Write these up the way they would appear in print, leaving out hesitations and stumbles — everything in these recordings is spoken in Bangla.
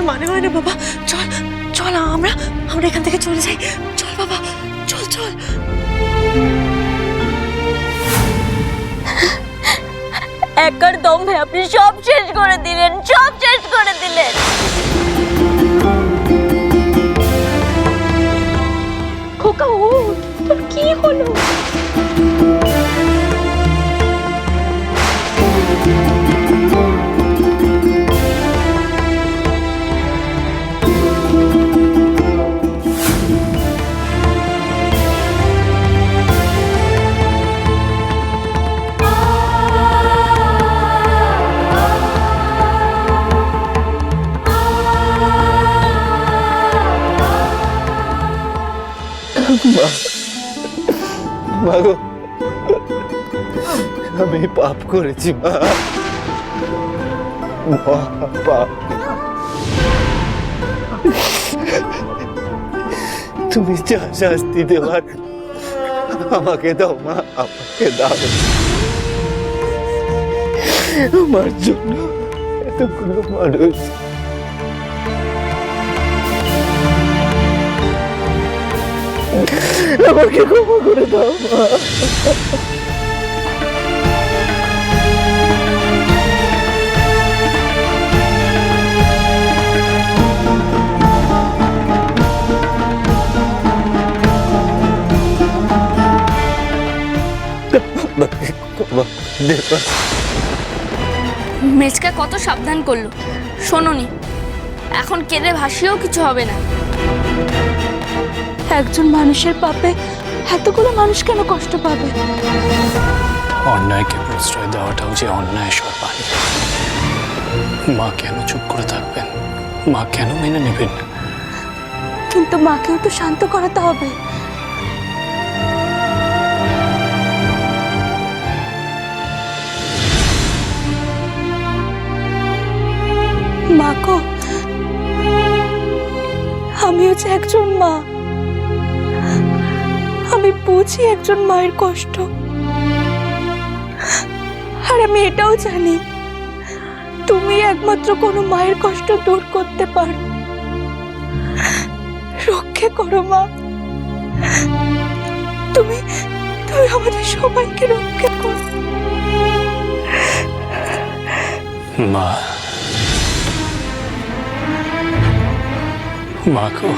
মানে হয় না বাবা। চল চল, আমরা আমরা এখান থেকে চলে যাই। চল বাবা, চল চল। একার দমে আপনি সব শেষ করে দিলেন, সব শেষ করে দিলেন। খোকা, ও তোর কি হলো? মা গো, আমি পাপ করেছি মা, পাপ। তুমি যা শাস্তি দেওয়ার আমাকে দাও মা, আমাকে দাও। আমার জন্য এতগুলো মানুষ আমাকে ক্ষমা করে দাও মা। মেজকা কত সাবধান করলো, শোনোনি? এখন কেঁদে ভাসিয়েও কিছু হবে না। একজন মানুষের পাপে এতগুলো মানুষ কেন কষ্ট পাবে? অন্যায়কে প্রশ্রয় দেওয়াটাও যে অন্যায় সর্বাণী। মা কেন চুপ করে থাকবেন? মা কেন মেনে নেবেন? কিন্তু মাকেও তো শান্ত করাতে হবে। মা গো, আমিও যে একজন মা, আমি বুঝি একজন মায়ের কষ্ট। আর আমি এটাও জানি তুমি একমাত্র কোনো মায়ের কষ্ট দূর করতে পারো। রক্ষে করো মা, তুমি তুমি আমাদের সবাইকে রক্ষে করো মা। মা গো,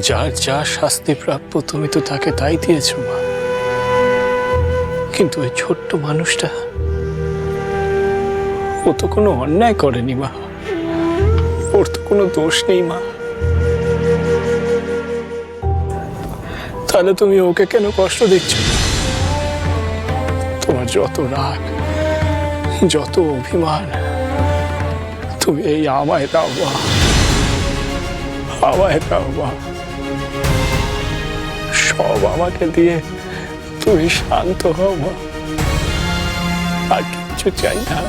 যার যা শাস্তি প্রাপ্য তুমি তো তাকে তাই দিয়েছ মা। কিন্তু ওই ছোট্ট মানুষটা, ও তো কোনো অন্যায় করেনি মা, ওর তো কোনো দোষ নেই মা। তাহলে তুমি ওকে কেন কষ্ট দিচ্ছ? তোমার যত রাগ, যত অভিমান, তুমি এই আমায় দাও মা, আমায় দাও মা। সব আমাকে দিয়ে তুমি শান্ত হও মা, আর কিছু চাই না।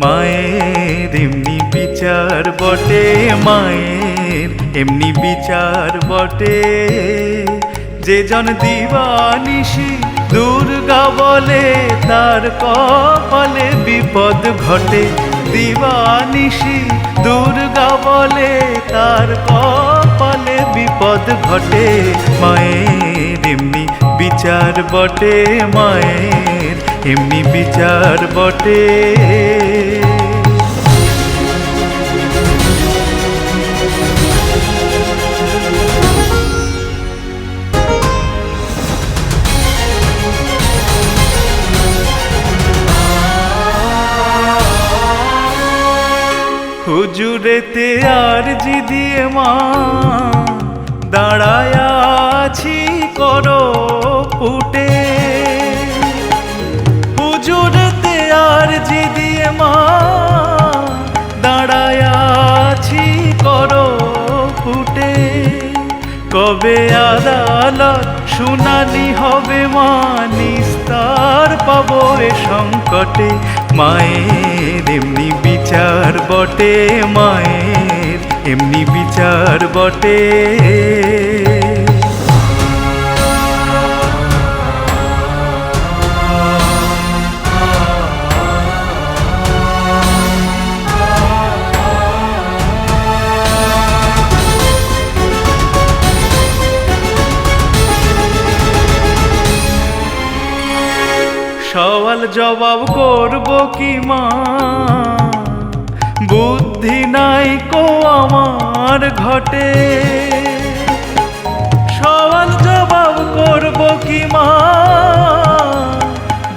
মায়ের এমনি বিচার বটে, মায়ের এমনি বিচার বটে। যে জন দিবানিশি দুর্গা বলে, তার কপালে বিপদ ঘটে। দিবানিশি দুর্গা বলে, তার কপালে বিপদ ঘটে। মায়ের এমনি বিচার বটে, মায়ের এমনি বিচার বটে। হুজুরেতে আরজি দিয়ে মা দাঁড়ায় আছি করো পুটে, হুজুরেতে আর জি দিয়ে মা দাঁড়ায় আছি করো ফুটে। কবে আদালত শুনানি হবে মা, নিস্তার পাবো এ সংকটে। মায়ের এমনি বিচার বটে, মায়ের এমনি বিচার বটে। সওয়াল জবাব করব কি মা, বুদ্ধি নাই কো আমার ঘটে। সওয়াল জবাব করব কি মা,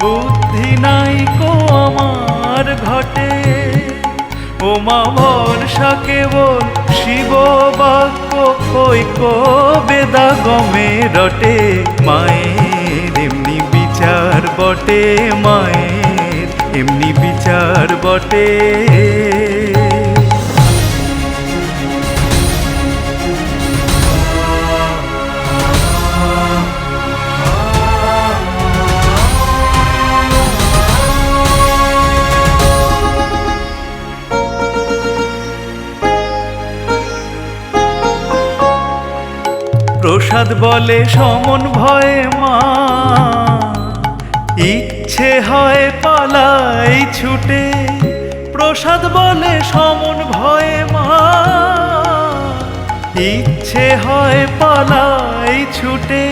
বুদ্ধি নাই কো আমার ঘটে। ও মা ভরসা কেবল শিব বাক্য, ঐক্য বেদাগমে রটে। মায়ের এমনি বিচার বটে, মায়ের এমনি বিচার বটে। প্রসাদ বলে সমন ভয়ে মা, ইচ্ছে হয় পালাই ছুটে। প্রসাদ বলে সমন ভয়ে মা, ইচ্ছে হয় পালাই ছুটে।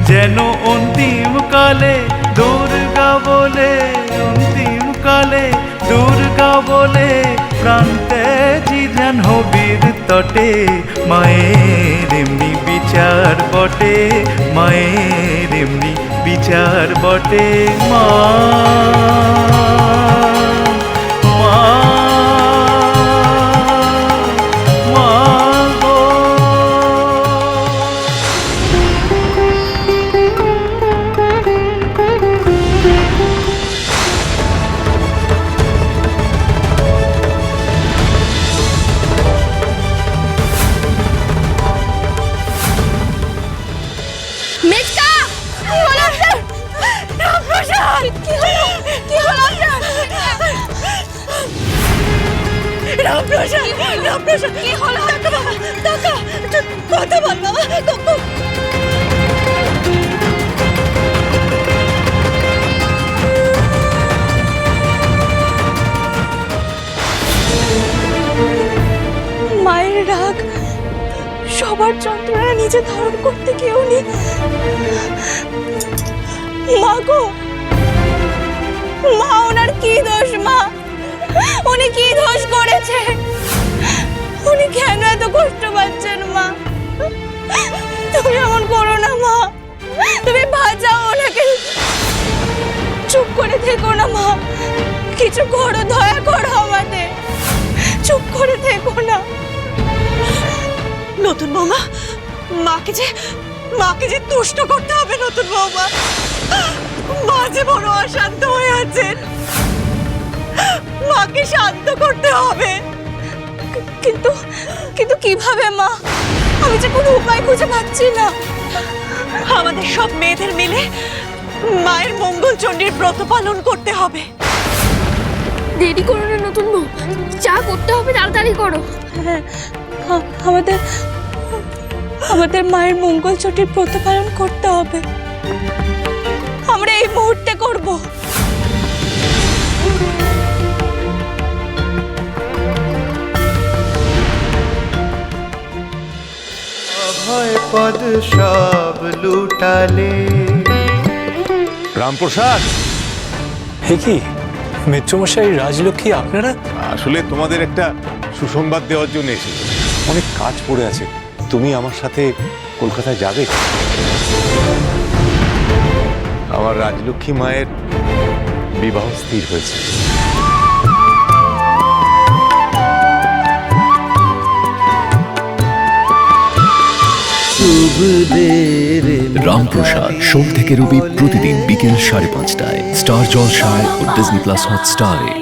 যেন অন্তিম কালে দুর্গা বলে, অন্তিম কালে দুর্গা বলে প্রান্তে জিজান হবির তটে। মায়ের এমনি বিচার বটে, মায়ের এমনি বিচার বটে। মা মা মা গো। মেজকা, কি হলো আপনার? রামপ্রসাদ, কি হলো? কি হলো আপনার? রামপ্রসাদ, রামপ্রসাদ, কি হলো? টাকা বাবা, টাকা, কথা বল বাবা। মায়ের রাগ, সবার যন্ত্রণা নিজে ধারণ করতে কেউ নেই। মা গো, মা ওনার কি দোষ মা? উনি কি দোষ করেছে? উনি কেন এত কষ্ট পাচ্ছেন মা? তুমি এমন করো না মা, তুমি বাঁচাও ওনাকে। চুপ করে থেকো না মা, কিছু করো, দয়া করো আমাদের, চুপ করে থেকো না। নতুন বৌমা, মাকে যে তুষ্ট করতে হবে নতুন বৌমা। মা যে বড় অশান্ত হয়ে আছেন, মাকে শান্ত করতে হবে। কিন্তু কিন্তু কিভাবে মা? আমি যে কোনো উপায় খুঁজে পাচ্ছি না। আমাদের সব মেয়েদের মিলে মায়ের মঙ্গল চণ্ডীর ব্রত পালন করতে হবে। দেরি করো না নতুন বউ, যা করতে হবে তাড়াতাড়ি করো। হ্যাঁ, আমাদের মায়ের মঙ্গল চণ্ডীর ব্রত পালন করতে হবে। আমরা এই মুহূর্তে করব। অভয় পদ সব লুটালে। রামপ্রসাদ, হে কি মেট্রোমশাই, রাজলক্ষ্মী, আপনারা? আসলে তোমাদের একটা সুসংবাদ দেওয়ার জন্য এসেছি। অনেক কাজ পড়ে আছে, তুমি আমার সাথে কলকাতায় যাবে। আমার রাজলক্ষ্মী মায়ের বিবাহ স্থির হয়েছে। রামপ্রসাদ সোম থেকে রবি প্রতিদিন বিকেল 5:30টায় স্টার জলসায় ও ডিজনি প্লাস হটস্টারে।